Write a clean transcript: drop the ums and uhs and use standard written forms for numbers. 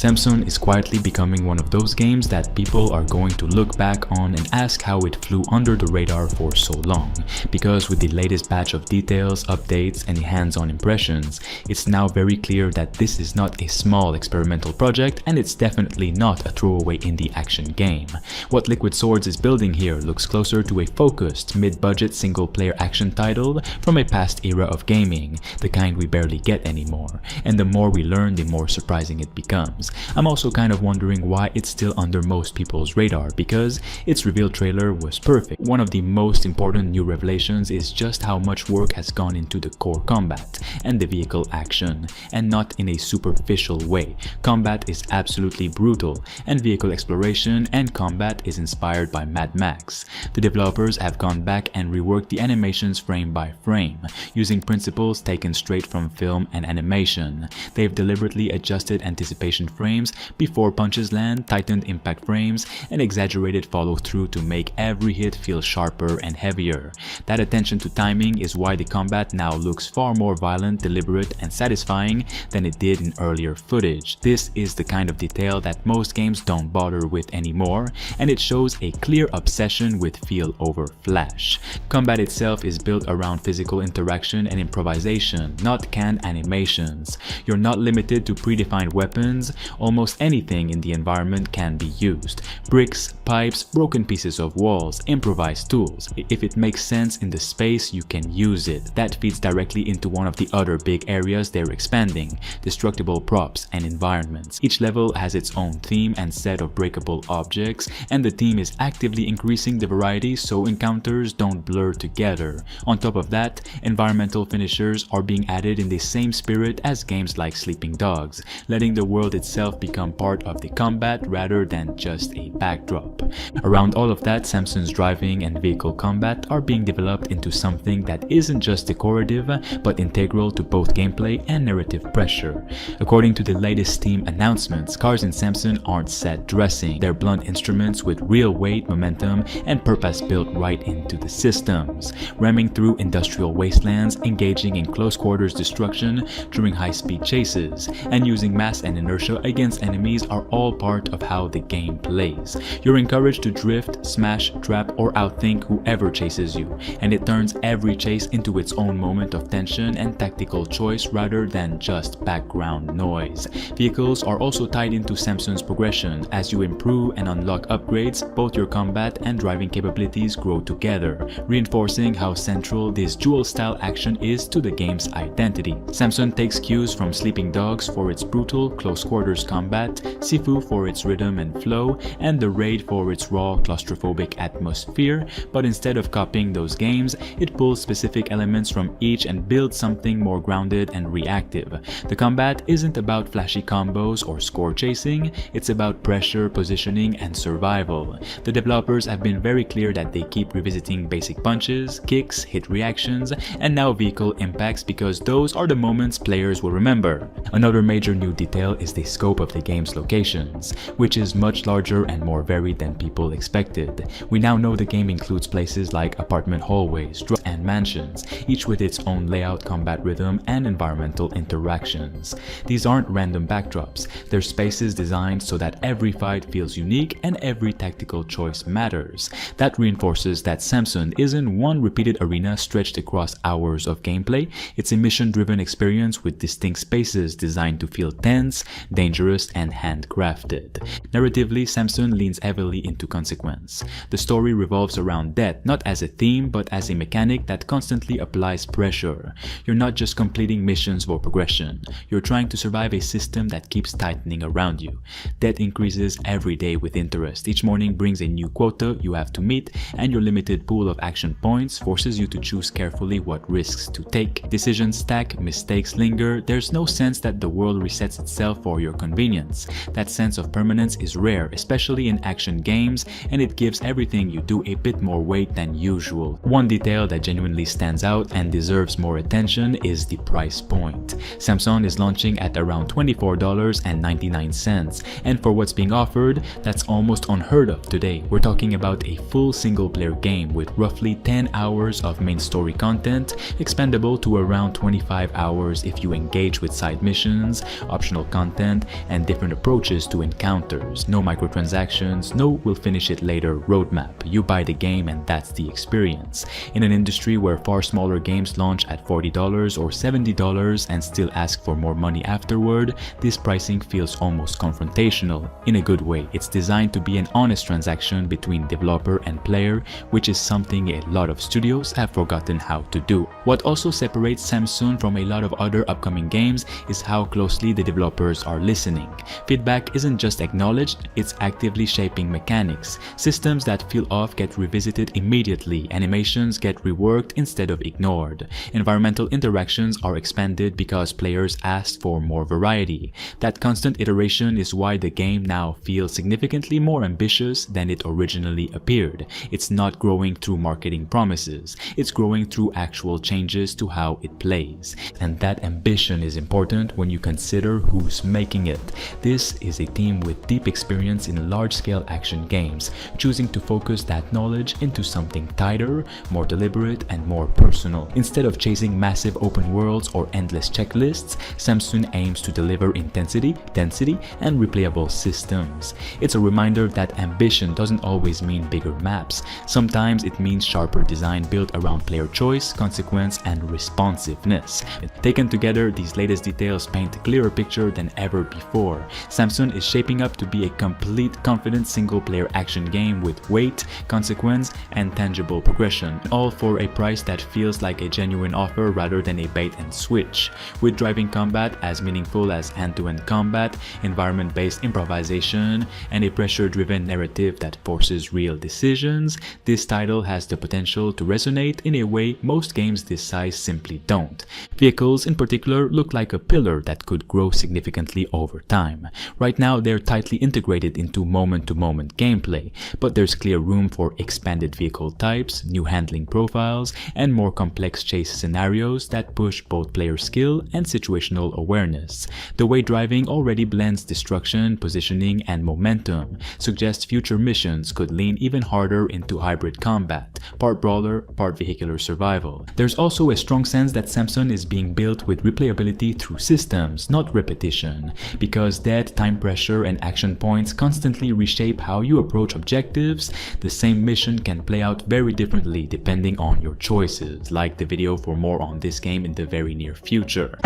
Samson is quietly becoming one of those games that people are going to look back on and ask how it flew under the radar for so long, because with the latest batch of details, updates, and hands-on impressions, it's now very clear that this is not a small experimental project, and it's definitely not a throwaway indie action game. What Liquid Swords is building here looks closer to a focused, mid-budget single-player action title from a past era of gaming, the kind we barely get anymore, and the more we learn, the more surprising it becomes. I'm also kind of wondering why it's still under most people's radar, because its reveal trailer was perfect. One of the most important new revelations is just how much work has gone into the core combat and the vehicle action, and not in a superficial way. Combat is absolutely brutal, and vehicle exploration and combat is inspired by Mad Max. The developers have gone back and reworked the animations frame by frame, using principles taken straight from film and animation. They've deliberately adjusted anticipation frames before punches land, tightened impact frames, and exaggerated follow-through to make every hit feel sharper and heavier. That attention to timing is why the combat now looks far more violent, deliberate, and satisfying than it did in earlier footage. This is the kind of detail that most games don't bother with anymore, and it shows a clear obsession with feel over flash. Combat itself is built around physical interaction and improvisation, not canned animations. You're not limited to predefined weapons. Almost anything in the environment can be used. Bricks, pipes, broken pieces of walls, improvised tools. If it makes sense in the space, you can use it. That feeds directly into one of the other big areas they're expanding: destructible props and environments. Each level has its own theme and set of breakable objects, and the team is actively increasing the variety so encounters don't blur together. On top of that, environmental finishers are being added in the same spirit as games like Sleeping Dogs, letting the world itself become part of the combat rather than just a backdrop. Around all of that, Samson's driving and vehicle combat are being developed into something that isn't just decorative but integral to both gameplay and narrative pressure. According to the latest Steam announcements, cars in Samson aren't set dressing. They're blunt instruments with real weight, momentum, and purpose built right into the systems. Ramming through industrial wastelands, engaging in close quarters destruction during high-speed chases, and using mass and inertia against enemies are all part of how the game plays. You're encouraged to drift, smash, trap, or outthink whoever chases you, and it turns every chase into its own moment of tension and tactical choice rather than just background noise. Vehicles are also tied into Samson's progression. As you improve and unlock upgrades, both your combat and driving capabilities grow together, reinforcing how central this dual-style action is to the game's identity. Samson takes cues from Sleeping Dogs for its brutal, close-quarters combat, Sifu for its rhythm and flow, and The Raid for its raw, claustrophobic atmosphere, but instead of copying those games, it pulls specific elements from each and builds something more grounded and reactive. The combat isn't about flashy combos or score chasing, it's about pressure, positioning, and survival. The developers have been very clear that they keep revisiting basic punches, kicks, hit reactions, and now vehicle impacts because those are the moments players will remember. Another major new detail is the scope of the game's locations, which is much larger and more varied than people expected. We now know the game includes places like apartment hallways and mansions, each with its own layout, combat rhythm, and environmental interactions. These aren't random backdrops, they're spaces designed so that every fight feels unique and every tactical choice matters. That reinforces that Samson isn't one repeated arena stretched across hours of gameplay, it's a mission-driven experience with distinct spaces designed to feel tense, dangerous, and handcrafted. Narratively, Samson leans heavily into consequence. The story revolves around death, not as a theme but as a mechanic that constantly applies pressure. You're not just completing missions for progression, you're trying to survive a system that keeps tightening around you. Death increases every day with interest. Each morning brings a new quota you have to meet, and your limited pool of action points forces you to choose carefully what risks to take. Decisions stack, mistakes linger, there's no sense that the world resets itself for your convenience. That sense of permanence is rare, especially in action games, and it gives everything you do a bit more weight than usual. One detail that genuinely stands out and deserves more attention is the price point. Samson is launching at around $24.99, and for what's being offered, that's almost unheard of today. We're talking about a full single-player game with roughly 10 hours of main story content, expendable to around 25 hours if you engage with side missions, optional content, and different approaches to encounters. No microtransactions, no we'll finish it later roadmap. You buy the game and that's the experience. In an industry where far smaller games launch at $40 or $70 and still ask for more money afterward, this pricing feels almost confrontational. In a good way, it's designed to be an honest transaction between developer and player, which is something a lot of studios have forgotten how to do. What also separates Samsung from a lot of other upcoming games is how closely the developers are listening. Feedback isn't just acknowledged, it's actively shaping mechanics. Systems that feel off get revisited immediately, animations get reworked instead of ignored. Environmental interactions are expanded because players asked for more variety. That constant iteration is why the game now feels significantly more ambitious than it originally appeared. It's not growing through marketing promises, it's growing through actual changes to how it plays. And that ambition is important when you consider who's making it. This is a team with deep experience in large-scale action games, choosing to focus that knowledge into something tighter, more deliberate, and more personal. Instead of chasing massive open worlds or endless checklists, Samsung aims to deliver intensity, density, and replayable systems. It's a reminder that ambition doesn't always mean bigger maps. Sometimes it means sharper design built around player choice, consequence, and responsiveness. Taken together, these latest details paint a clearer picture than ever before. Samsung is shaping up to be a complete, confident single-player action game with weight, consequence, and tangible progression, all for a price that feels like a genuine offer rather than a bait and switch. With driving combat as meaningful as hand-to-hand combat, environment-based improvisation, and a pressure-driven narrative that forces real decisions, this title has the potential to resonate in a way most games this size simply don't. Vehicles in particular look like a pillar that could grow significantly over time. Right now they're tightly integrated into moment-to-moment gameplay, but there's clear room for expanded vehicle types, new handling profiles, and more complex chase scenarios that push both player skill and situational awareness. The way driving already blends destruction, positioning, and momentum suggests future missions could lean even harder into hybrid combat, part brawler, part vehicular survival. There's also a strong sense that Samsung is being built with replayability through systems, not repetition, because dead, time pressure, and action points constantly reshape how you approach objectives. The same mission can play out very differently depending on your choices. Like the video for more on this game in the very near future.